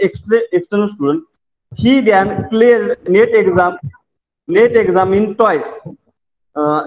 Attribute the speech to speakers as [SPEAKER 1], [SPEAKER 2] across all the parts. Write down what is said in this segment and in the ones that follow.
[SPEAKER 1] external student. He then cleared NET exam in twice.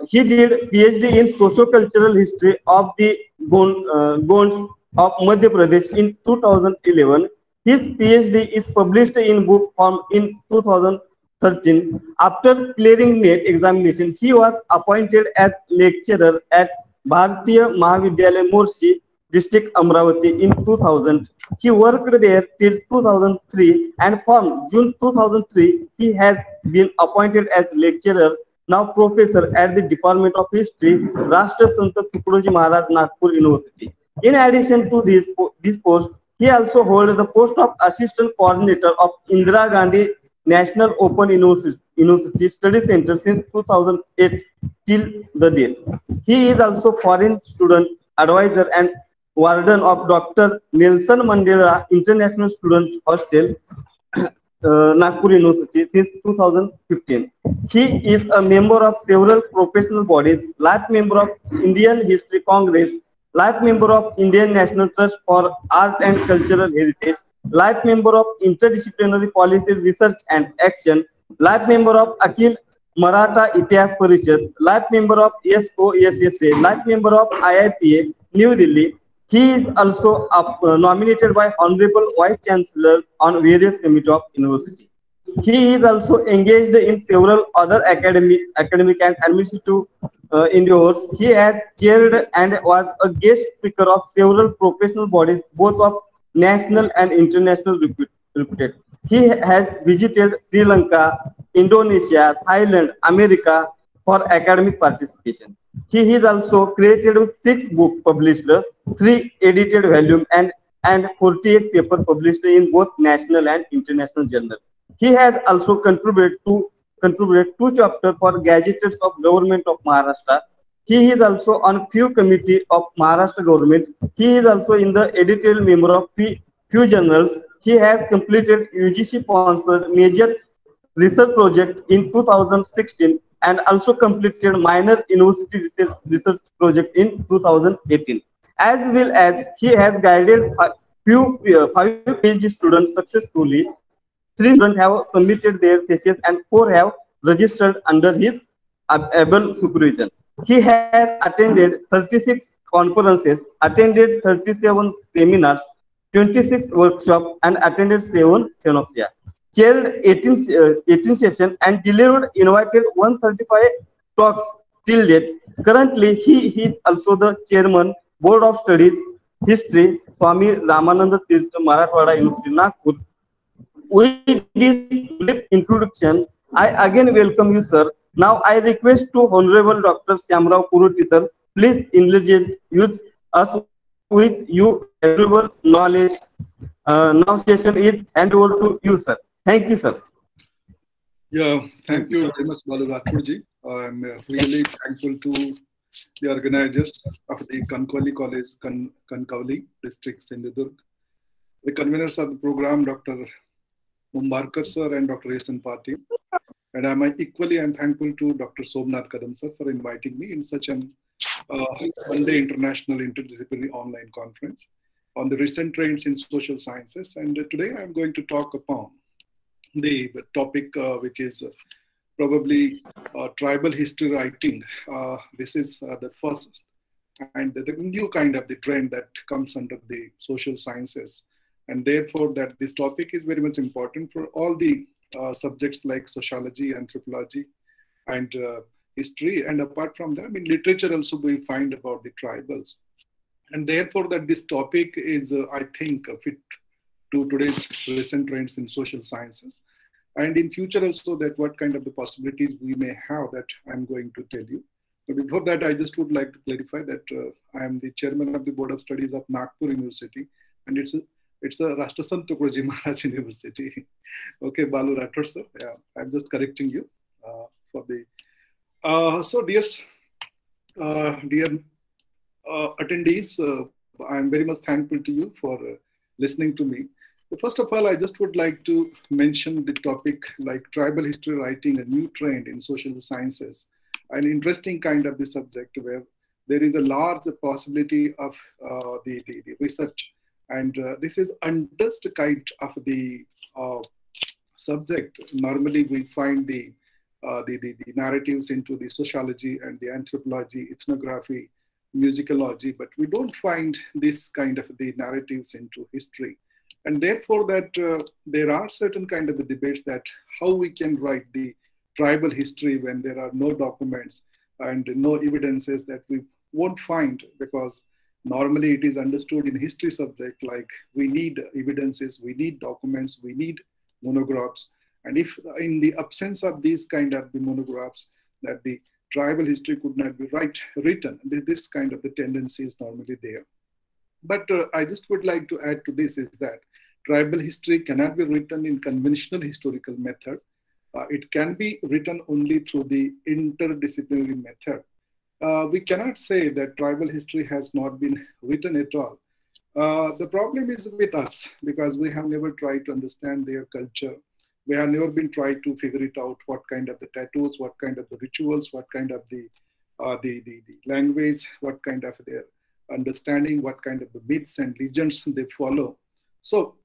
[SPEAKER 1] He did PhD in socio-cultural history of the Gonds of Madhya Pradesh in 2011. His PhD is published in book form in 2013. After clearing NET examination, he was appointed as lecturer at Bharatiya Mahavidyalaya Morshi, district Amravati in 2000. He worked there till 2003, and from June 2003 he has been appointed as lecturer, now professor at the Department of History, Rashtra Sant Tukadoji Maharaj, Nagpur University. In addition to this post, he also holds the post of assistant coordinator of Indira Gandhi National Open University Study Center since 2008 till the date. He is also foreign student advisor and warden of Dr. Nelson Mandela International Student Hostel, Nagpur University since 2015. He is a member of several professional bodies, life member of Indian History Congress, life member of Indian National Trust for Art and Cultural Heritage, life member of Interdisciplinary Policy Research and Action, life member of Akhil Maratha Itihas Parishad, life member of SOSSA, life member of IIPA, New Delhi. He is also nominated by Honorable Vice Chancellor on various committees of university. He is also engaged in several other academic and administrative endeavors. He has chaired and was a guest speaker of several professional bodies, both of national and international reputed. He has visited Sri Lanka, Indonesia, Thailand, America for academic participation. He is also created with 6 books published, 3 edited volumes, and 48 papers published in both national and international journals. He has also contributed 2 chapters for Gazettes of Government of Maharashtra. He is also on few committee of Maharashtra government. He is also in the editorial member of few journals. He has completed UGC sponsored major research project in 2016 and also completed minor university research project in 2018. As well as he has guided five PhD students successfully. 3 students have submitted their thesis and 4 have registered under his able supervision. He has attended 36 conferences, attended 37 seminars, 26 workshops, and attended 7 Xenopsia. Chaired 18 sessions and delivered invited 135 talks till date. Currently, he is also the chairman, Board of Studies, History, Swami Ramananda Tirtha Marathwada University, Nagpur. With this brief introduction, I again welcome you, sir. Now I request to Honorable Dr. Shyamrao Kuruti, sir, please use us with you valuable knowledge. Now session is hand over to you, sir. Thank you, sir.
[SPEAKER 2] Yeah, thank you very much, Balu Rathorji. I'm really thankful to the organizers of the Kankoli College, Kankavali district, Sindhudurg, the conveners of the program, Dr. Mumbarkar sir and Dr. Yasan Patil. And I'm thankful to Dr. Somnath Kadam sir for inviting me in such an one-day international interdisciplinary online conference on the recent trends in social sciences. And today I'm going to talk upon the topic which is probably tribal history writing. This is the first and the new kind of the trend that comes under the social sciences. And therefore that this topic is very much important for all the subjects like sociology, anthropology, and history. And apart from that, literature also we find about the tribals. And therefore that this topic is, I think, fit to today's recent trends in social sciences. And in future also that what kind of the possibilities we may have that I'm going to tell you. But before that, I just would like to clarify that I am the chairman of the Board of Studies of Nagpur University, and it's a Rashtra Sant Tukadoji Maharaj University. Okay, Balu Rathod sir, yeah, I'm just correcting you for the. So dear attendees, I'm very much thankful to you for listening to me. First of all, I just would like to mention the topic like tribal history writing, a new trend in social sciences, an interesting kind of the subject where there is a large possibility of the research And this is untouched kind of the subject. Normally, we find the narratives into the sociology and the anthropology, ethnography, musicology, but we don't find this kind of the narratives into history. And therefore, that there are certain kind of the debates that how we can write the tribal history when there are no documents and no evidences that we won't find, because normally it is understood in history subject like we need evidences, we need documents, we need monographs. And if in the absence of these kind of the monographs, that the tribal history could not be written, this kind of the tendency is normally there. But I just would like to add to this is that tribal history cannot be written in conventional historical method. It can be written only through the interdisciplinary method. We cannot say that tribal history has not been written at all. The problem is with us because we have never tried to understand their culture. We have never been tried to figure it out, what kind of the tattoos, what kind of the rituals, what kind of the language, what kind of their understanding, what kind of the myths and legends they follow. So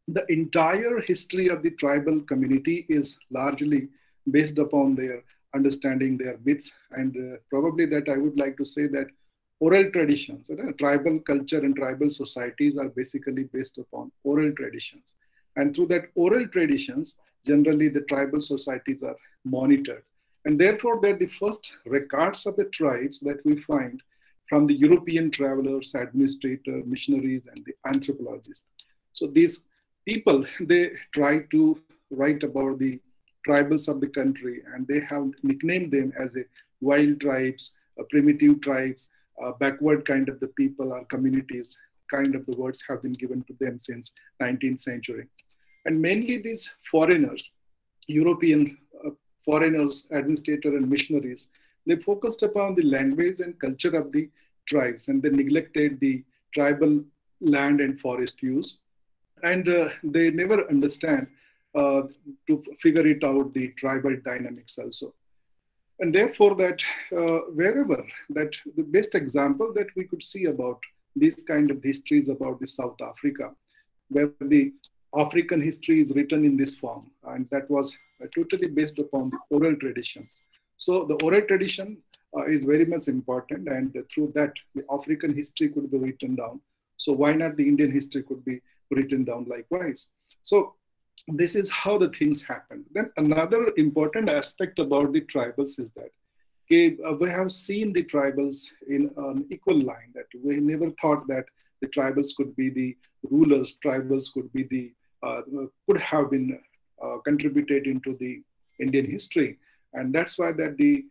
[SPEAKER 2] the entire history of the tribal community is largely based upon their understanding, their myths, and probably that I would like to say that oral traditions, tribal culture and tribal societies are basically based upon oral traditions. And through that oral traditions, generally the tribal societies are monitored. And therefore, they're the first records of the tribes that we find from the European travelers, administrators, missionaries, and the anthropologists. So these people, they try to write about the tribals of the country, and they have nicknamed them as a wild tribes, primitive tribes, backward kind of the people or communities, kind of the words have been given to them since 19th century. And mainly these foreigners, European foreigners, administrators and missionaries, they focused upon the language and culture of the tribes, and they neglected the tribal land and forest use. And they never understand to figure it out the tribal dynamics also. And therefore that wherever that the best example that we could see about these kind of histories about the South Africa, where the African history is written in this form, and that was totally based upon the oral traditions. So the oral tradition is very much important, and through that the African history could be written down. So why not the Indian history could be written down likewise? So this is how the things happen. Then another important aspect about the tribals is that we have seen the tribals in an equal line, that we never thought that the tribals could be the rulers, tribals could be the could have been contributed into the Indian history. And that's why that the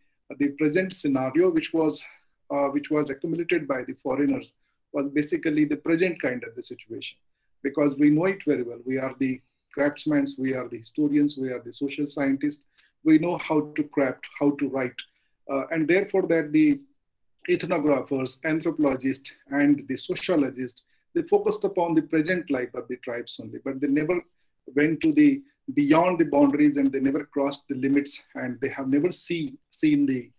[SPEAKER 2] present scenario which was accumulated by the foreigners was basically the present kind of the situation, because we know it very well. We are the craftsmen, we are the historians, we are the social scientists. We know how to craft, how to write. And therefore that the ethnographers, anthropologists, and the sociologists, they focused upon the present life of the tribes only, but they never went to the beyond the boundaries, and they never crossed the limits, and they have never seen the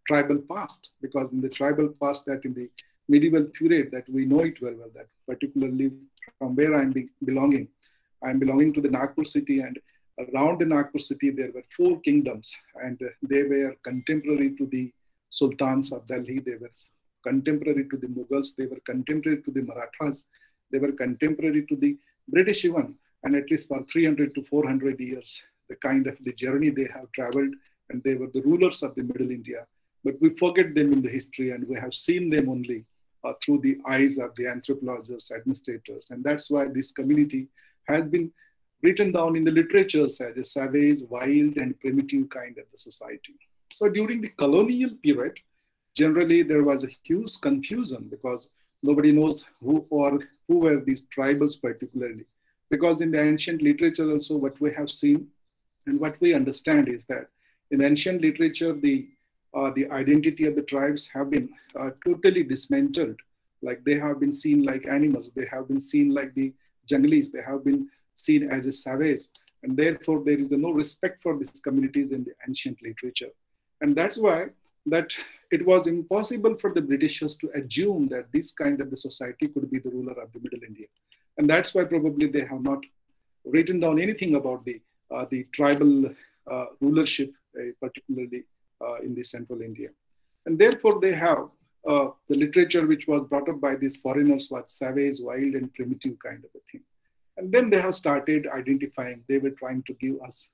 [SPEAKER 2] tribal past, because in the tribal past, that in the medieval period, that we know it very well, that particularly from where I'm belonging to the Nagpur city, and around the Nagpur city, there were 4 kingdoms, and they were contemporary to the Sultans of Delhi. They were contemporary to the Mughals. They were contemporary to the Marathas. They were contemporary to the British even, and at least for 300 to 400 years, the kind of the journey they have traveled, and they were the rulers of the Middle India. But we forget them in the history, and we have seen them only through the eyes of the anthropologists, administrators. And that's why this community has been written down in the literatures as a savage, wild, and primitive kind of the society. So during the colonial period, generally there was a huge confusion, because nobody knows who were these tribals particularly. Because in the ancient literature also, what we have seen and what we understand is that in ancient literature, the identity of the tribes have been totally dismantled. Like they have been seen like animals, they have been seen like the junglis, they have been seen as a savage, and therefore there is no respect for these communities in the ancient literature. And that's why that it was impossible for the Britishers to assume that this kind of the society could be the ruler of the Middle India. And that's why probably they have not written down anything about the tribal rulership, particularly in the central India. And therefore they have the literature which was brought up by these foreigners was savage, wild, and primitive kind of a thing. And then they have started identifying, they were trying to give us,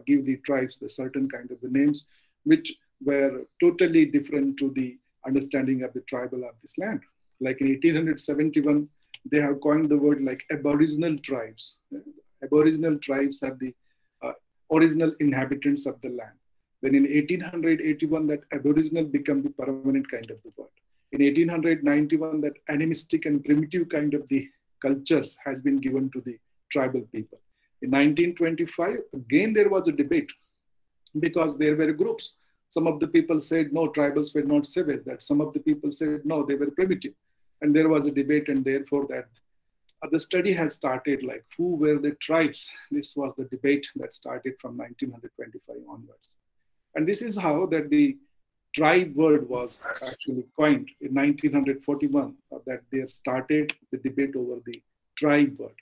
[SPEAKER 2] give the tribes the certain kind of the names, which were totally different to the understanding of the tribal of this land. Like in 1871, they have coined the word like aboriginal tribes. Aboriginal tribes are the original inhabitants of the land. Then in 1881, that aboriginal became the permanent kind of the word. In 1891, that animistic and primitive kind of the cultures has been given to the tribal people. In 1925, again, there was a debate because there were groups. Some of the people said, no, tribals were not savage. That some of the people said, no, they were primitive. And there was a debate, and therefore that the study has started like who were the tribes. This was the debate that started from 1925 onwards. And this is how that the tribe word was actually coined in 1941, that there started the debate over the tribe word.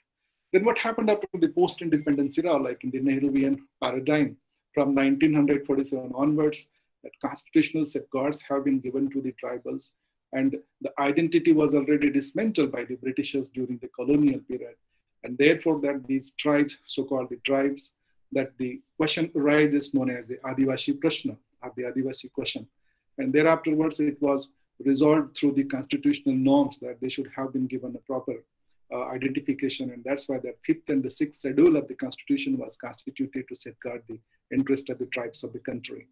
[SPEAKER 2] Then what happened after the post-independence era, like in the Nehruvian paradigm, from 1947 onwards, that constitutional safeguards have been given to the tribals, and the identity was already dismantled by the Britishers during the colonial period. And therefore that these tribes, so-called the tribes, that the question arises known as the Adivashi Prashna, or the Adivasi question. And thereafterwards it was resolved through the constitutional norms that they should have been given a proper identification. And that's why the 5th and the 6th schedule of the constitution was constituted to safeguard the interest of the tribes of the country.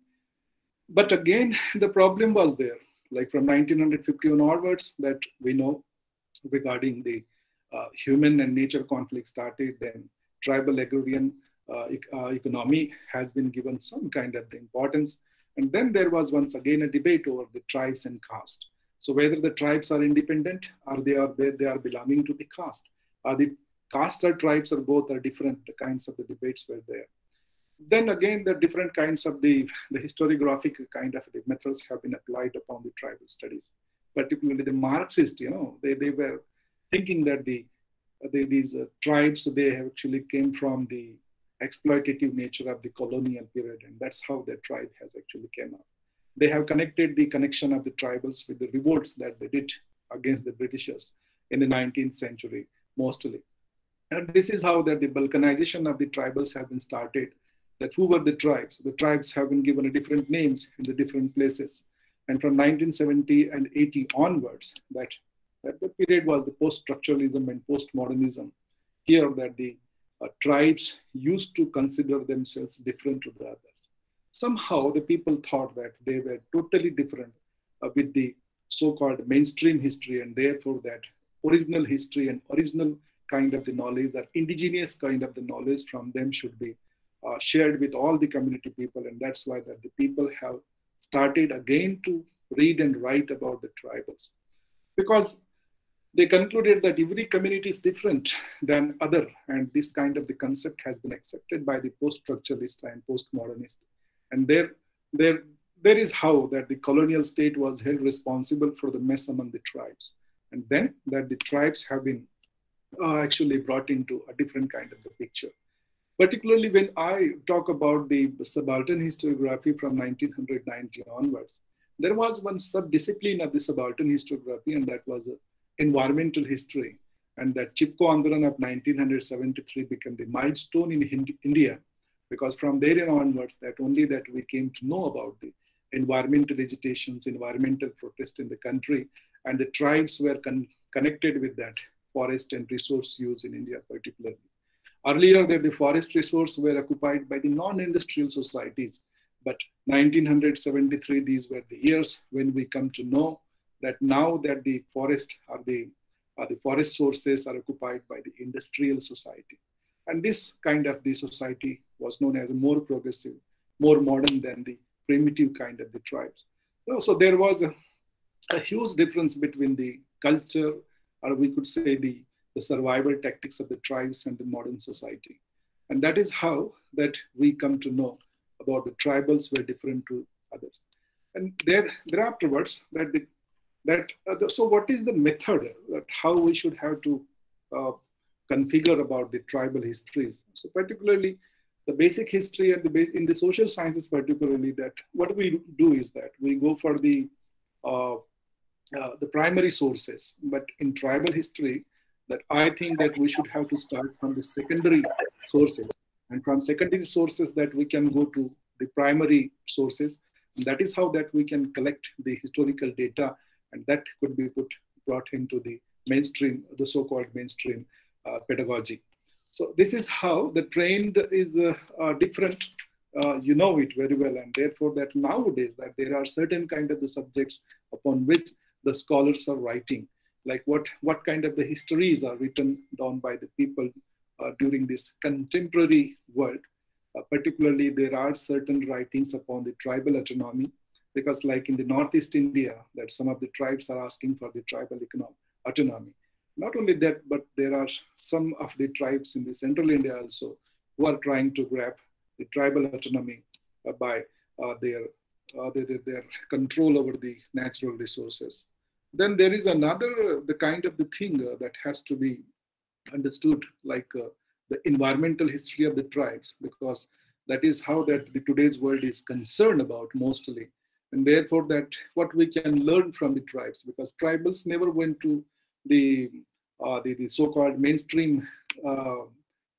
[SPEAKER 2] But again, the problem was there, like from 1951 onwards, that we know regarding the human and nature conflict started, then tribal agrarian economy has been given some kind of the importance. And then there was once again a debate over the tribes and caste. So whether the tribes are independent or they are belonging to the caste, or the caste or tribes or both are different, the kinds of the debates were there. Then again, the different kinds of the historiographic kind of the methods have been applied upon the tribal studies, particularly the Marxists. They were thinking that these tribes, they have actually came from the exploitative nature of the colonial period, and that's how the tribe has actually came up. They have connected the connection of the tribals with the revolts that they did against the Britishers in the 19th century, mostly. And this is how that the balkanization of the tribals have been started. That who were the tribes? The tribes have been given different names in the different places. And from 1970 and 80 onwards, that the period was the post-structuralism and post-modernism. Here that the tribes used to consider themselves different to the others. Somehow the people thought that they were totally different with the so-called mainstream history, and therefore that original history and original kind of the knowledge, that indigenous kind of the knowledge from them should be shared with all the community people. And that's why that the people have started again to read and write about the tribals, because they concluded that every community is different than other, and this kind of the concept has been accepted by the post-structuralist and post-modernist. And there is how that the colonial state was held responsible for the mess among the tribes, and then that the tribes have been actually brought into a different kind of the picture. Particularly when I talk about the subaltern historiography from 1990 onwards, there was one sub-discipline of the subaltern historiography, and that was environmental history. And that Chipko Andolan of 1973 became the milestone in India, because from there onwards, that only that we came to know about the environmental agitations, environmental protest in the country, and the tribes were connected with that forest and resource use in India particularly. Earlier, the forest resources were occupied by the non-industrial societies, but 1973, these were the years when we come to know that now that the forest or the forest sources are occupied by the industrial society. And this kind of the society was known as more progressive, more modern than the primitive kind of the tribes. So there was a huge difference between the culture, or we could say the survival tactics of the tribes and the modern society. And that is how that we come to know about the tribals were different to others. And thereafterwards, so what is the method that how we should have to uh, configure about the tribal histories? So particularly the basic history and in the social sciences, particularly, that what we do is that we go for uh, the primary sources. But in tribal history, that I think that we should have to start from the secondary sources, and from secondary sources that we can go to the primary sources. And that is how that we can collect the historical data, and that could be brought into the mainstream, the so-called mainstream pedagogy. So this is how the trained is different. You know it very well, and therefore that nowadays that there are certain kind of the subjects upon which the scholars are writing, like what kind of the histories are written down by the people during this contemporary world. Particularly, there are certain writings upon the tribal autonomy, because like in the Northeast India, that some of the tribes are asking for the tribal autonomy. Not only that, but there are some of the tribes in the Central India also who are trying to grab the tribal autonomy by their control over the natural resources. Then there is another the kind of the thing that has to be understood, like the environmental history of the tribes, because that is how that the today's world is concerned about mostly. And therefore that what we can learn from the tribes, because tribals never went to the the so-called mainstream uh,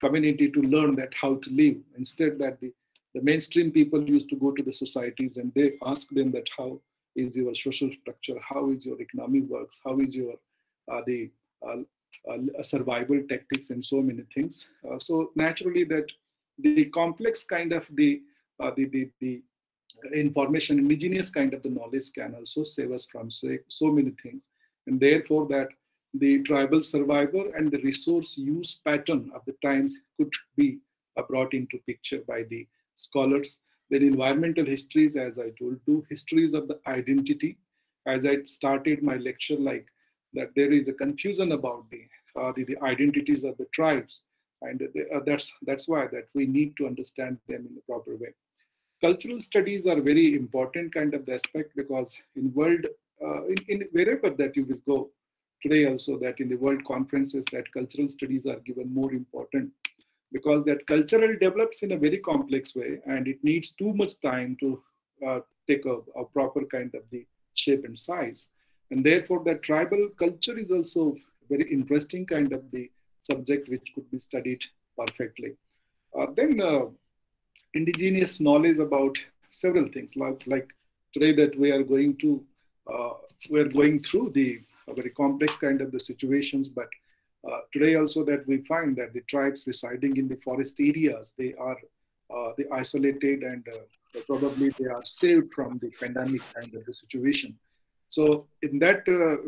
[SPEAKER 2] community to learn that how to live. Instead, that the mainstream people used to go to the societies and they ask them that how is your social structure, how is your economy works, how is your the survival tactics, and so many things. So naturally, that the complex kind of the information, indigenous kind of the knowledge can also save us from so many things. And therefore that the tribal survivor and the resource use pattern of the times could be brought into picture by the scholars. Then environmental histories, as I told you, histories of the identity. As I started my lecture, like that there is a confusion about the identities of the tribes, and that's why that we need to understand them in the proper way. Cultural studies are very important kind of the aspect, because in world in wherever that you will go today also, that in the world conferences that cultural studies are given more important, because that cultural develops in a very complex way and it needs too much time to take a proper kind of the shape and size. And therefore that tribal culture is also very interesting kind of the subject which could be studied perfectly. Then indigenous knowledge about several things, like today that uh, we are going through the very complex kind of the situations, but today also that we find that the tribes residing in the forest areas, they isolated, and probably they are saved from the pandemic kind of the situation. So in that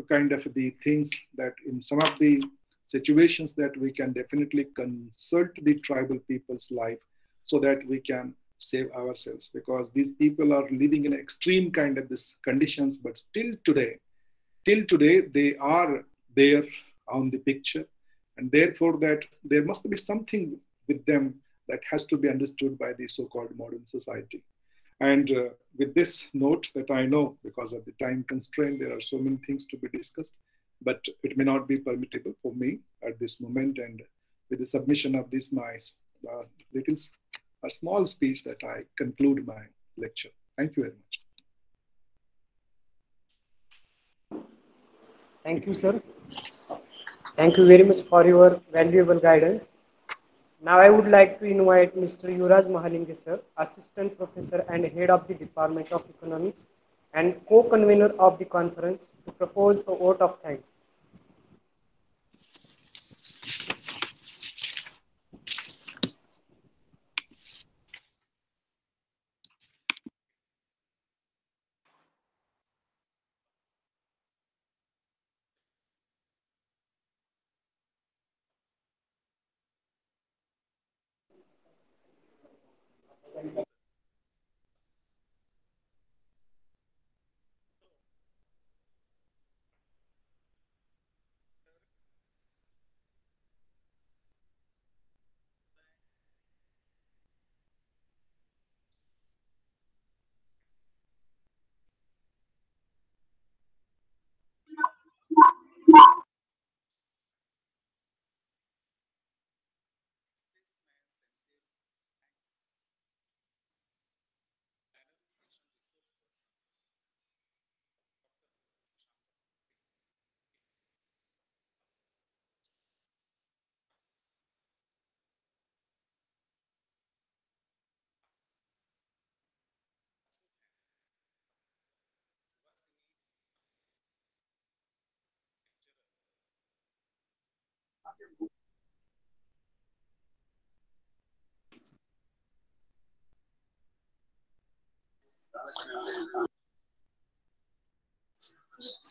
[SPEAKER 2] kind of the things, that in some of the situations that we can definitely consult the tribal people's life, so that we can save ourselves, because these people are living in extreme kind of this conditions, but till today they are there on the picture. And therefore that there must be something with them that has to be understood by the so-called modern society. And with this note, that I know because of the time constraint, there are so many things to be discussed, but it may not be permissible for me at this moment. And with the submission of this, my uh, little a small speech, that I conclude my lecture. Thank you very much.
[SPEAKER 3] Thank you, sir. Thank you very much for your valuable guidance. Now I would like to invite Mr. Yuvraj Mahalinge, sir, Assistant Professor and Head of the Department of Economics and co-convener of the conference, to propose a vote of thanks.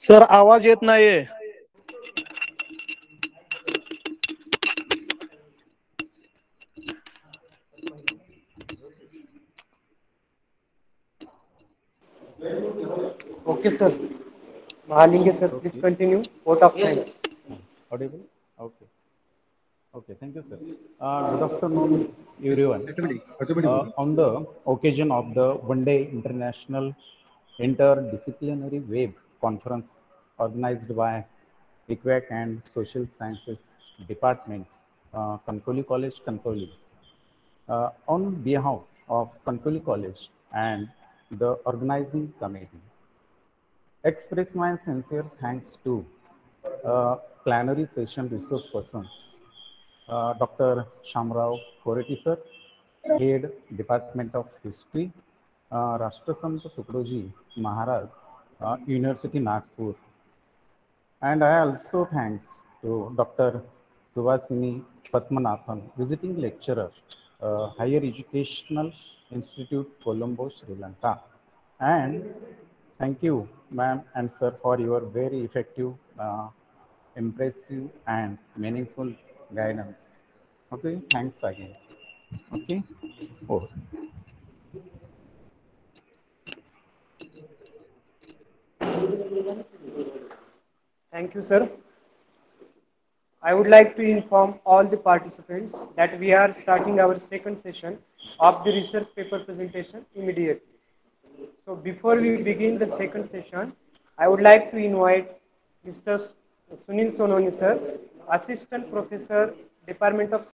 [SPEAKER 4] Sir आवाज येत नाहीये.
[SPEAKER 3] Okay, sir. Mahalinge, sir, please
[SPEAKER 5] Okay.
[SPEAKER 3] continue. Vote of thanks.
[SPEAKER 5] Audible? Okay. Okay. Thank you, sir. Good afternoon, everyone. On the occasion of the One Day International Interdisciplinary Web Conference organized by EQUAC and Social Sciences Department, Kankoli College, Kankoli. On behalf of Kankoli College and the organizing committee, express my sincere thanks to plenary session resource persons, Dr. Shamrao Koreti sir, Head Department of History, Rashtrasant Tukroji Maharaj, University Nagpur. And I also thanks to Dr. Suvasini Padmanathan, visiting lecturer, Higher Educational Institute, Colombo, Sri Lanka. And thank you, ma'am and sir, for your very effective, impressive, and meaningful guidance. Okay, thanks again. Okay. Oh.
[SPEAKER 3] Thank you, sir. I would like to inform all the participants that we are starting our second session of the research paper presentation immediately. So before we begin the second session, I would like to invite Mr. Sunil Sononi, sir, Assistant Professor, Department of